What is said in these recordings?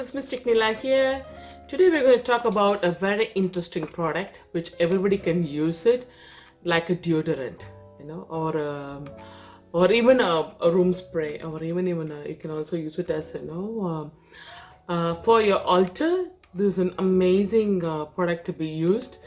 this is Mystic Nila here. Today we're going to talk about a very interesting product which everybody can use it like a deodorant, or even a room spray, or you can also use it as for your altar. This is an amazing product to be used.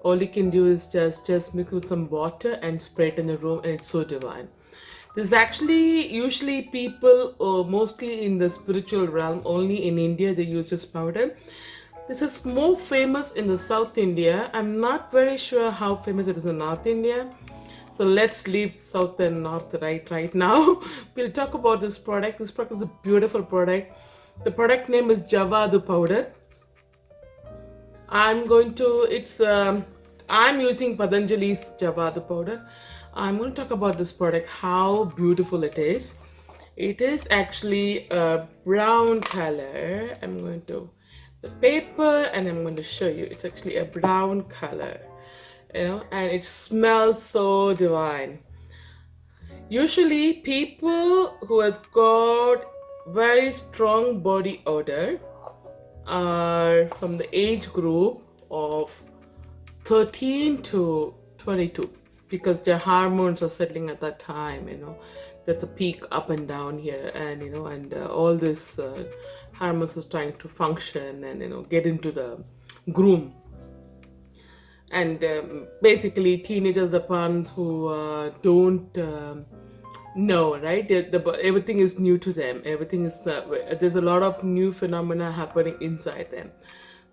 All you can do is just mix with some water and spray it in the room, and it's so divine. This is actually usually people, mostly in the spiritual realm, only in India they use this powder. This is more famous in the South India. I'm not very sure how famous it is in North India. So let's leave South and North right now. We'll talk about this product. This product is a beautiful product. The product name is Javadhu powder. I'm using Patanjali's Javadhu powder. I'm going to talk about this product, how beautiful it is. It is actually a brown color. I'm going to the paper and I'm going to show you. It's actually a brown color, and it smells so divine. Usually people who has got very strong body odor are from the age group of 13 to 22, because their hormones are settling at that time. There's a peak up and down here, and all this hormones is trying to function and get into the groom. And basically teenagers are ones who don't know, right? Everything is new to them. Everything is there's a lot of new phenomena happening inside them.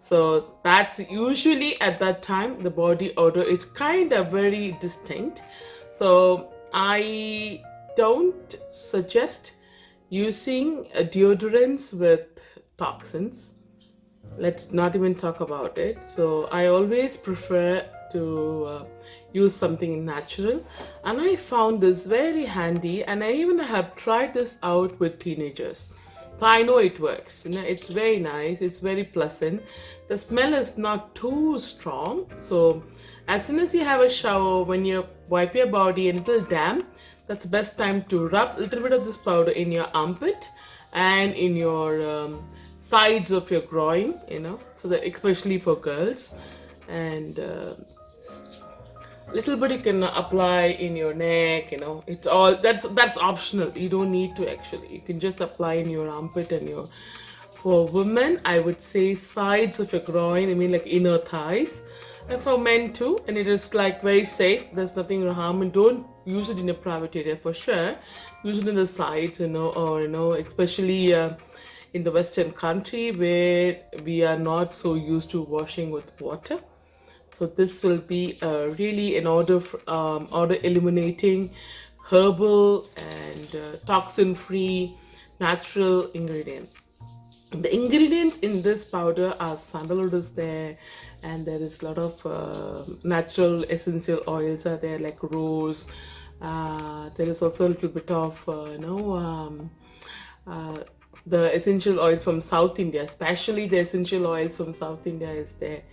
So that's usually at that time the body odor is kind of very distinct. So I don't suggest using deodorants with toxins. Let's not even talk about it. So I always prefer to use something natural, and I found this very handy, and I even have tried this out with teenagers. So I know it works. It's very nice. It's very pleasant. The smell is not too strong. So as soon as you have a shower, when you wipe your body a little damp, that's the best time to rub a little bit of this powder in your armpit and in your sides of your groin, so that especially for girls, and little bit you can apply in your neck. It's all that's optional. You don't need to actually. You can just apply in your armpit and your. For women, I would say sides of your groin. I mean, like inner thighs, and for men too. And it is like very safe. There's nothing harm, and don't use it in a private area for sure. Use it in the sides, or especially in the Western country where we are not so used to washing with water. So this will be really an odor eliminating, herbal and toxin-free natural ingredient. The ingredients in this powder are sandalwood is there, and there is a lot of natural essential oils are there, like rose. There is also a little bit of the essential oil from South India, especially the essential oils from South India is there.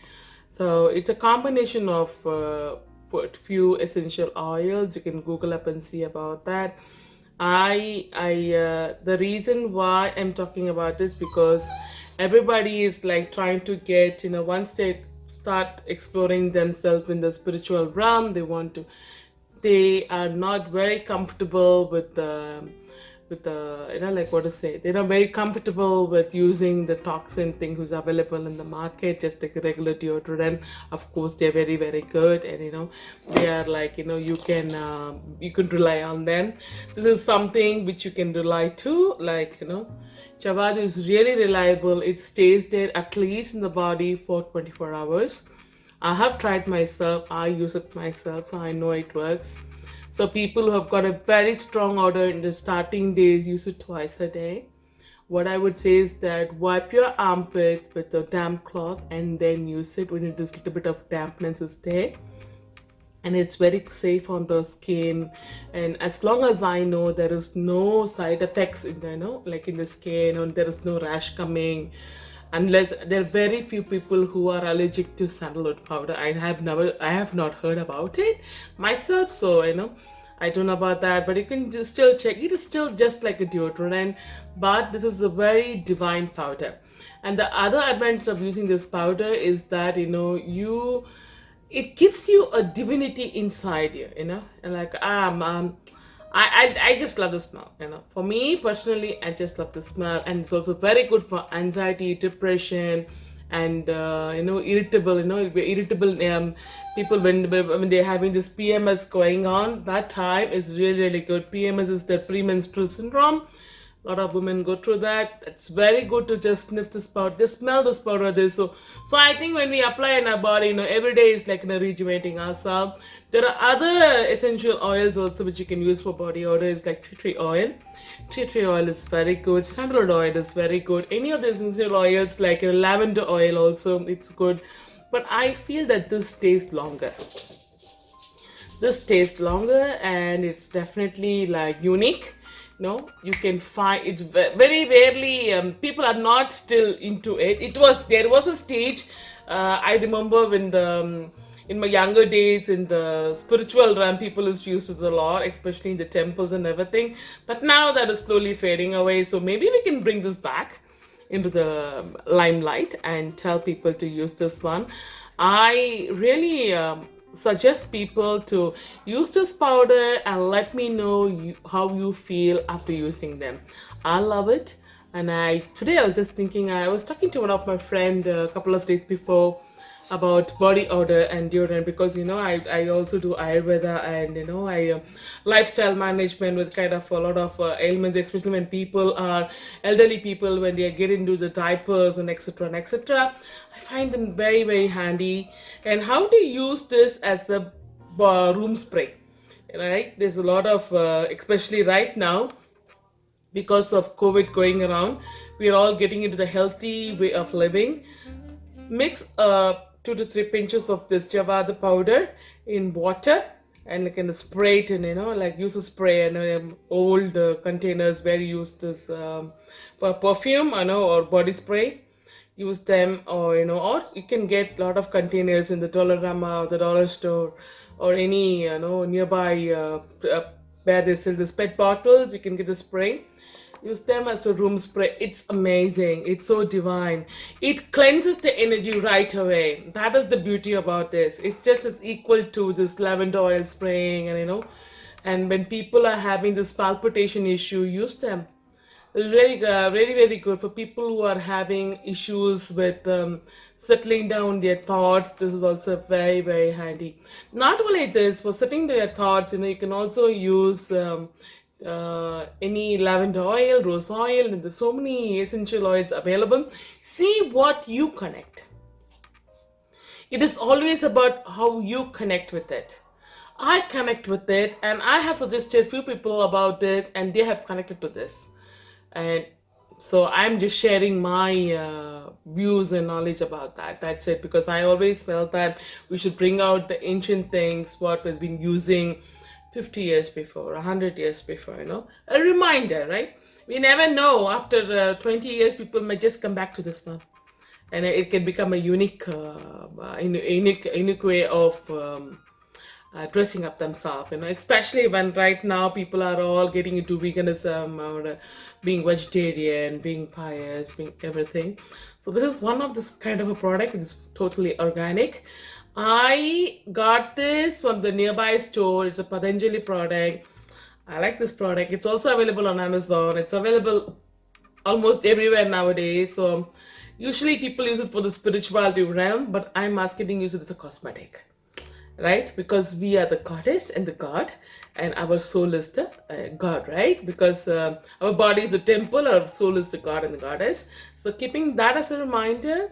So it's a combination of few essential oils. You can Google up and see about that. The reason why I'm talking about this, because everybody is like trying to get, once they start exploring themselves in the spiritual realm, they are not very comfortable with the they're not very comfortable with using the toxin thing who's available in the market, just like a regular deodorant. Of course, they're very, very good, and they are like, you can rely on them. This is something which you can rely to, like, Javadi is really reliable. It stays there at least in the body for 24 hours. I have tried myself. I use it myself, so I know it works. So people who have got a very strong odor in the starting days, use it twice a day. What I would say is that wipe your armpit with a damp cloth and then use it when it is a little bit of dampness is there. And it's very safe on the skin. And as long as I know, there is no side effects in like in the skin, or there is no rash coming. Unless there are very few people who are allergic to sandalwood powder. I have not heard about it myself, so I don't know about that, but you can just still check. It is still just like a deodorant, but this is a very divine powder. And the other advantage of using this powder is that it gives you a divinity inside you, and like I just love the smell. For me personally, I just love the smell, and it's also very good for anxiety, depression, and irritable. Irritable people when they're having this PMS going on. That time is really really good. PMS is the premenstrual syndrome. A lot of women go through that. It's very good to just sniff this powder, just smell this powder. This so I think when we apply in our body, every day is like rejuvenating ourselves. There are other essential oils also which you can use for body odor. Is like tea tree oil. Tea tree oil is very good. Sandalwood oil is very good. Any of the essential oils like lavender oil also, it's good. But I feel that this tastes longer. This tastes longer, and it's definitely like unique. You can find it very rarely. People are not still into it. There was a stage. I remember when in my younger days in the spiritual realm, people used to use it a lot, especially in the temples and everything. But now that is slowly fading away. So maybe we can bring this back into the limelight and tell people to use this one. I really suggest people to use this powder and let me know how you feel after using them. I love it. And today I was just thinking, I was talking to one of my friend a couple of days before about body odor and deodorant, because I also do Ayurveda, and I lifestyle management with kind of a lot of ailments, especially when people are elderly people, when they get into the diapers and etc and etc. I find them very very handy. And how to use this as a room spray, right? There's a lot of especially right now, because of COVID going around, we are all getting into the healthy way of living. Mix 2 to 3 pinches of this Javadi powder in water, and you can spray it, and like use a spray. And old containers where you use this for perfume, or body spray. Use them, or or you can get a lot of containers in the Dollarama or the dollar store, or any nearby where they sell the pet bottles. You can get the spray. Use them as a room spray. It's amazing. It's so divine. It cleanses the energy right away. That is the beauty about this. It's just as equal to this lavender oil spraying, and when people are having this palpitation issue, use them. It's really, really, very good for people who are having issues with settling down their thoughts. This is also very, very handy. Not only this, for settling their thoughts, you can also use any lavender oil, rose oil, and there's so many essential oils available. See what you connect. It is always about how you connect with it. I connect with it, and I have suggested few people about this, and they have connected to this. And so I'm just sharing my views and knowledge about that. That's it, because I always felt that we should bring out the ancient things, what was been using 50 years before, 100 years before, a reminder, right? We never know. After 20 years, people may just come back to this one, and it can become a unique way of dressing up themselves, especially when right now people are all getting into veganism, or being vegetarian, being pious, being everything. So this is one of this kind of a product. It's totally organic. I got this from the nearby store. It's a Patanjali product. I like this product. It's also available on Amazon. It's available almost everywhere nowadays. So usually people use it for the spirituality realm, but I'm marketing use it as a cosmetic, right? Because we are the goddess and the god, and our soul is the god, right? Because our body is a temple, our soul is the god and the goddess. So keeping that as a reminder,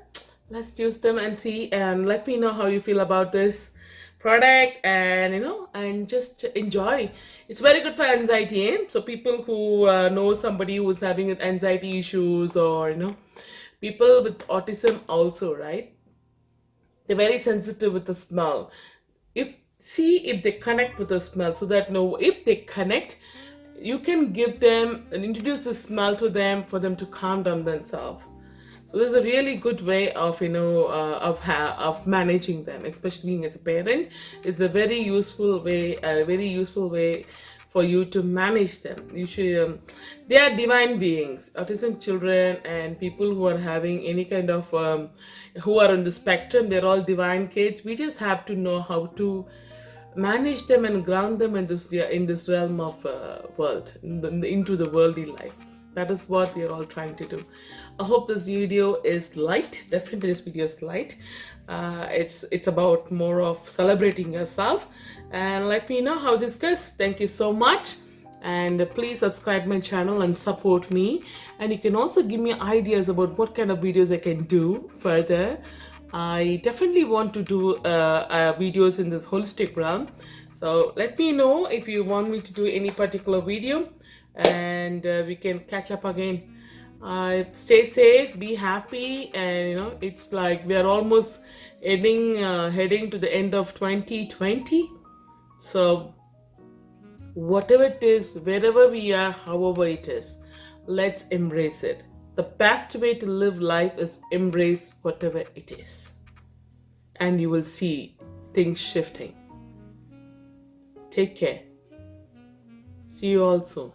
let's use them and see, and let me know how you feel about this product, and and just enjoy. It's very good for anxiety, so people who know somebody who's having anxiety issues, or people with autism also, right? They're very sensitive with the smell. See if they connect with the smell, so that if they connect, you can give them and introduce the smell to them for them to calm down themselves. So this is a really good way of of managing them, especially being as a parent. It's a very useful way for you to manage them. You should, they are divine beings. Autism children and people who are having any kind of, who are on the spectrum, they're all divine kids. We just have to know how to manage them and ground them in this realm of world, into the worldly life. That is what we are all trying to do. I hope this video is light. Definitely this video is light. It's about more of celebrating yourself, and let me know how this goes. Thank you so much, and please subscribe my channel and support me. And you can also give me ideas about what kind of videos I can do further. I definitely want to do videos in this holistic realm, so let me know if you want me to do any particular video, and we can catch up again. Stay safe, be happy, and it's like we are almost heading to the end of 2020. So whatever it is, wherever we are, however it is, let's embrace it. The best way to live life is embrace whatever it is, and you will see things shifting. Take care. See you all soon.